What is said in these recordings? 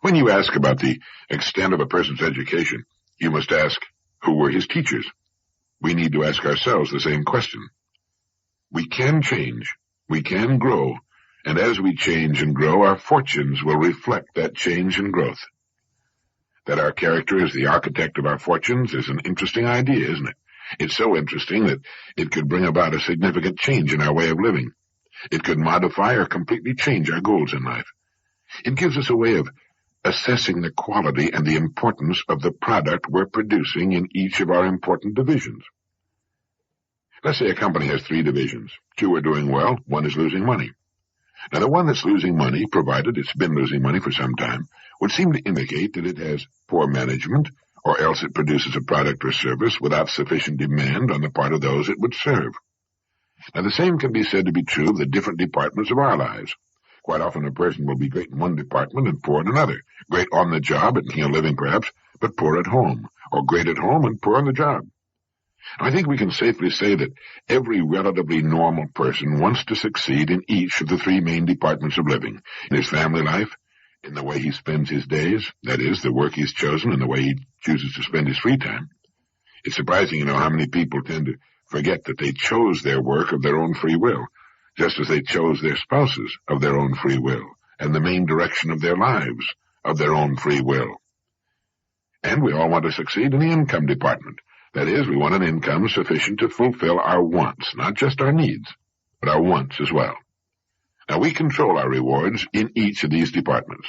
When you ask about the extent of a person's education, you must ask, who were his teachers? We need to ask ourselves the same question. We can change, we can grow, and as we change and grow, our fortunes will reflect that change and growth. That our character is the architect of our fortunes is an interesting idea, isn't it? It's so interesting that it could bring about a significant change in our way of living. It could modify or completely change our goals in life. It gives us a way of assessing the quality and the importance of the product we're producing in each of our important divisions. Let's say a company has 3 divisions. 2 are doing well, 1 is losing money. Now, the one that's losing money, provided it's been losing money for some time, would seem to indicate that it has poor management, or else it produces a product or service without sufficient demand on the part of those it would serve. Now, the same can be said to be true of the different departments of our lives. Quite often a person will be great in one department and poor in another, great on the job at making a living perhaps, but poor at home, or great at home and poor on the job. I think we can safely say that every relatively normal person wants to succeed in each of the 3 main departments of living, in his family life, in the way he spends his days, that is, the work he's chosen and the way he chooses to spend his free time. It's surprising, how many people tend to forget that they chose their work of their own free will, just as they chose their spouses of their own free will, and the main direction of their lives of their own free will. And we all want to succeed in the income department. That is, we want an income sufficient to fulfill our wants, not just our needs, but our wants as well. Now, we control our rewards in each of these departments.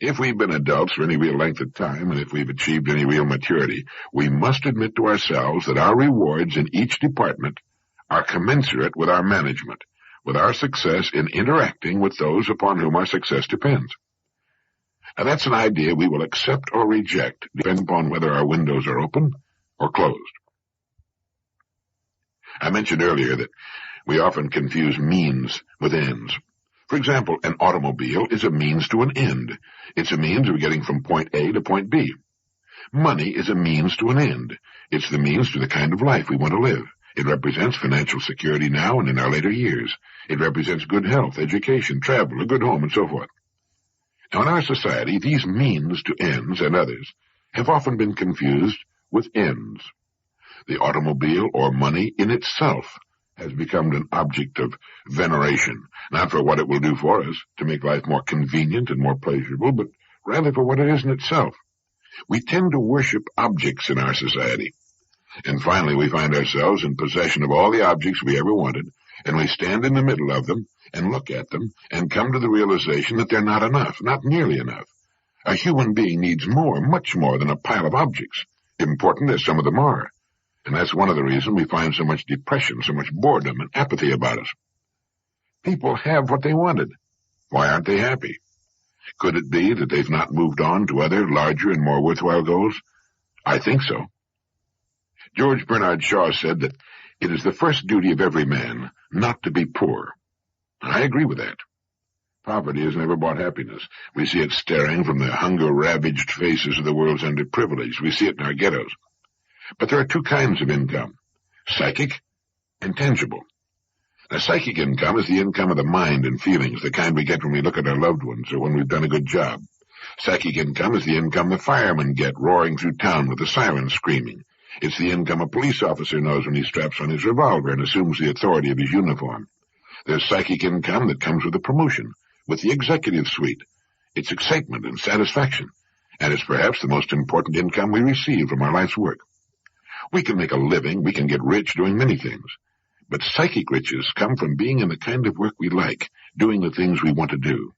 If we've been adults for any real length of time, and if we've achieved any real maturity, we must admit to ourselves that our rewards in each department are commensurate with our management, with our success in interacting with those upon whom our success depends. Now, that's an idea we will accept or reject, depending upon whether our windows are open or closed. I mentioned earlier that we often confuse means with ends. For example, an automobile is a means to an end. It's a means of getting from point A to point B. Money is a means to an end. It's the means to the kind of life we want to live. It represents financial security now and in our later years. It represents good health, education, travel, a good home, and so forth. Now, in our society, these means to ends and others have often been confused with ends. The automobile or money in itself has become an object of veneration, not for what it will do for us to make life more convenient and more pleasurable, but rather for what it is in itself. We tend to worship objects in our society. And finally, we find ourselves in possession of all the objects we ever wanted, and we stand in the middle of them and look at them and come to the realization that they're not enough, not nearly enough. A human being needs more, much more than a pile of objects, important as some of them are. And that's one of the reasons we find so much depression, so much boredom and apathy about us. People have what they wanted. Why aren't they happy? Could it be that they've not moved on to other, larger and more worthwhile goals? I think so. George Bernard Shaw said that it is the first duty of every man not to be poor. I agree with that. Poverty has never brought happiness. We see it staring from the hunger-ravaged faces of the world's underprivileged. We see it in our ghettos. But there are 2 kinds of income, psychic and tangible. Now, psychic income is the income of the mind and feelings, the kind we get when we look at our loved ones or when we've done a good job. Psychic income is the income the firemen get roaring through town with the sirens screaming. It's the income a police officer knows when he straps on his revolver and assumes the authority of his uniform. There's psychic income that comes with a promotion, with the executive suite. It's excitement and satisfaction, and it's perhaps the most important income we receive from our life's work. We can make a living, we can get rich doing many things, but psychic riches come from being in the kind of work we like, doing the things we want to do.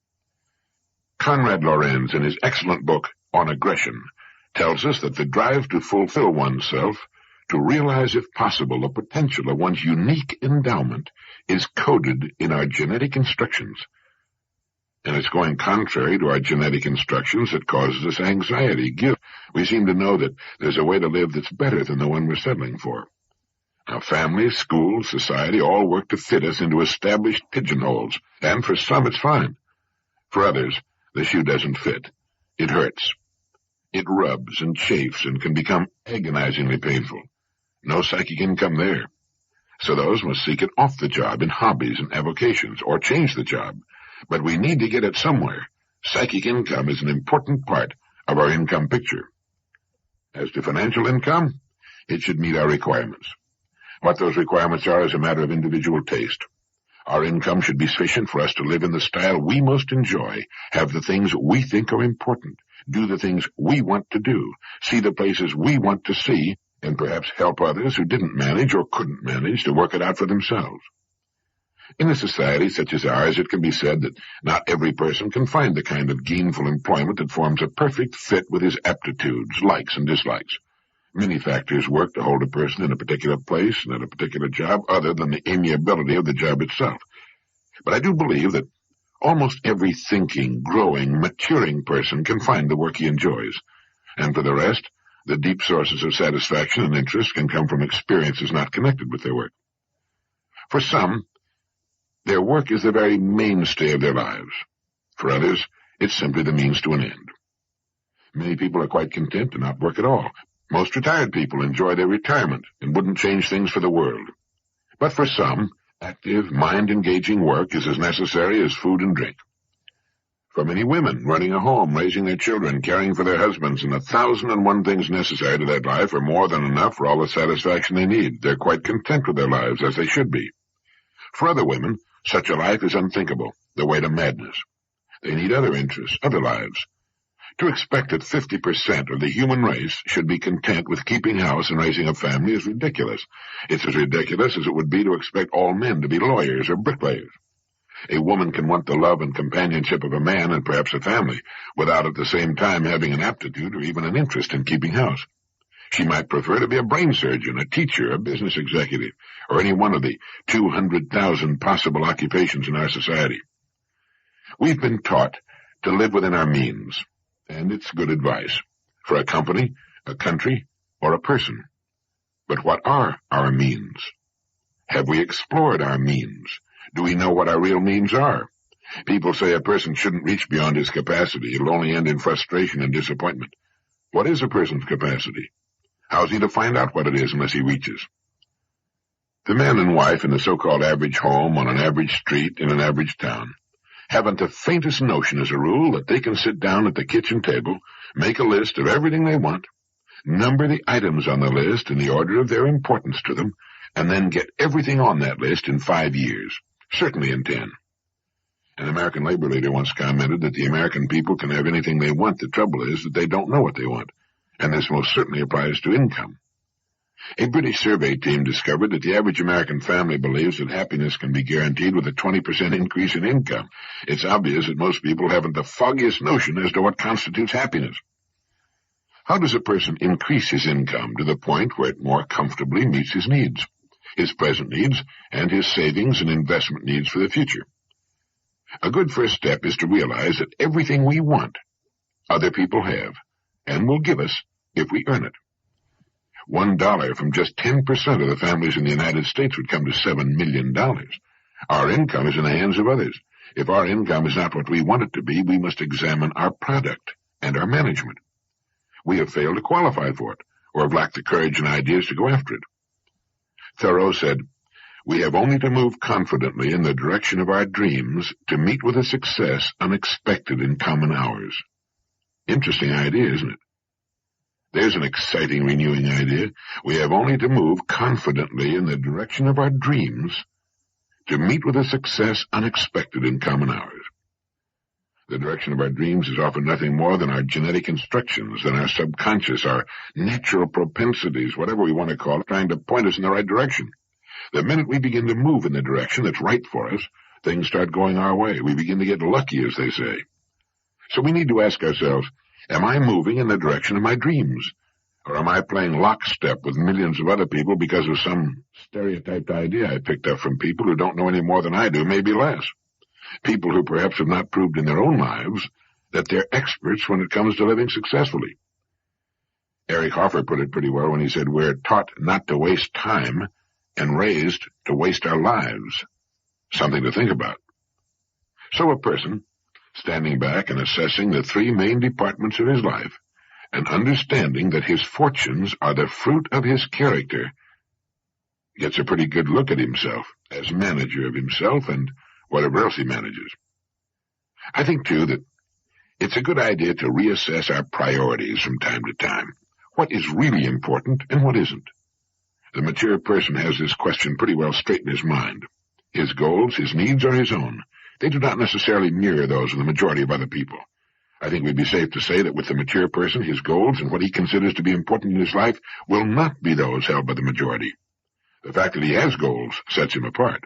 Konrad Lorenz, in his excellent book On Aggression, tells us that the drive to fulfill oneself, to realize if possible the potential of one's unique endowment, is coded in our genetic instructions. And it's going contrary to our genetic instructions that causes us anxiety, guilt. We seem to know that there's a way to live that's better than the one we're settling for. Now, families, schools, society all work to fit us into established pigeonholes, and for some it's fine. For others, the shoe doesn't fit. It hurts. It rubs and chafes and can become agonizingly painful. No psychic income there. So those must seek it off the job in hobbies and avocations, or change the job. But we need to get it somewhere, Psychic income is an important part of our income picture. As to financial income, it should meet our requirements. What those requirements are is a matter of individual taste. Our income should be sufficient for us to live in the style we most enjoy, have the things we think are important, do the things we want to do, see the places we want to see, and perhaps help others who didn't manage or couldn't manage to work it out for themselves. In a society such as ours, it can be said that not every person can find the kind of gainful employment that forms a perfect fit with his aptitudes, likes, and dislikes. Many factors work to hold a person in a particular place and at a particular job other than the amiability of the job itself. But I do believe that almost every thinking, growing, maturing person can find the work he enjoys. And for the rest, the deep sources of satisfaction and interest can come from experiences not connected with their work. For some, their work is the very mainstay of their lives. For others, it's simply the means to an end. Many people are quite content to not work at all. Most retired people enjoy their retirement and wouldn't change things for the world. But for some, active, mind-engaging work is as necessary as food and drink. For many women, running a home, raising their children, caring for their husbands, and 1,001 things necessary to that life are more than enough for all the satisfaction they need. They're quite content with their lives, as they should be. For other women, such a life is unthinkable, the way to madness. They need other interests, other lives. To expect that 50% of the human race should be content with keeping house and raising a family is ridiculous. It's as ridiculous as it would be to expect all men to be lawyers or bricklayers. A woman can want the love and companionship of a man and perhaps a family, without at the same time having an aptitude or even an interest in keeping house. She might prefer to be a brain surgeon, a teacher, a business executive, or any one of the 200,000 possible occupations in our society. We've been taught to live within our means, and it's good advice for a company, a country, or a person. But what are our means? Have we explored our means? Do we know what our real means are? People say a person shouldn't reach beyond his capacity. It'll only end in frustration and disappointment. What is a person's capacity? How is he to find out what it is unless he reaches? The man and wife in the so-called average home on an average street in an average town haven't the faintest notion, as a rule, that they can sit down at the kitchen table, make a list of everything they want, number the items on the list in the order of their importance to them, and then get everything on that list in 5 years, certainly in 10. An American labor leader once commented that the American people can have anything they want. The trouble is that they don't know what they want, and this most certainly applies to income. A British survey team discovered that the average American family believes that happiness can be guaranteed with a 20% increase in income. It's obvious that most people haven't the foggiest notion as to what constitutes happiness. How does a person increase his income to the point where it more comfortably meets his needs, his present needs, and his savings and investment needs for the future? A good first step is to realize that everything we want, other people have, and will give us if we earn it. $1 from just 10% of the families in the United States would come to $7 million. Our income is in the hands of others. If our income is not what we want it to be, we must examine our product and our management. We have failed to qualify for it, or have lacked the courage and ideas to go after it. Thoreau said, "We have only to move confidently in the direction of our dreams to meet with a success unexpected in common hours." Interesting idea, isn't it? There's an exciting, renewing idea. We have only to move confidently in the direction of our dreams to meet with a success unexpected in common hours. The direction of our dreams is often nothing more than our genetic instructions, than our subconscious, our natural propensities, whatever we want to call it, trying to point us in the right direction. The minute we begin to move in the direction that's right for us, things start going our way. We begin to get lucky, as they say. So we need to ask ourselves, am I moving in the direction of my dreams? Or am I playing lockstep with millions of other people because of some stereotyped idea I picked up from people who don't know any more than I do, maybe less? People who perhaps have not proved in their own lives that they're experts when it comes to living successfully. Eric Hoffer put it pretty well when he said, "We're taught not to waste time and raised to waste our lives." Something to think about. So a person, standing back and assessing the three main departments of his life, and understanding that his fortunes are the fruit of his character, gets a pretty good look at himself as manager of himself and whatever else he manages. I think, too, that It's a good idea to reassess our priorities from time to time. What is really important and what isn't? The mature person has this question pretty well straight in his mind. His goals, his needs are his own. They do not necessarily mirror those of the majority of other people. I think we'd be safe to say that with the mature person, his goals and what he considers to be important in his life will not be those held by the majority. The fact that he has goals sets him apart.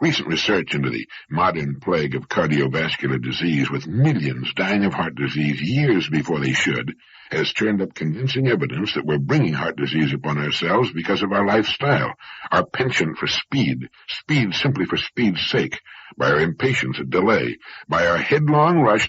Recent research into the modern plague of cardiovascular disease, with millions dying of heart disease years before they should, has turned up convincing evidence that we're bringing heart disease upon ourselves because of our lifestyle, our penchant for speed simply for speed's sake, by our impatience at delay, by our headlong rush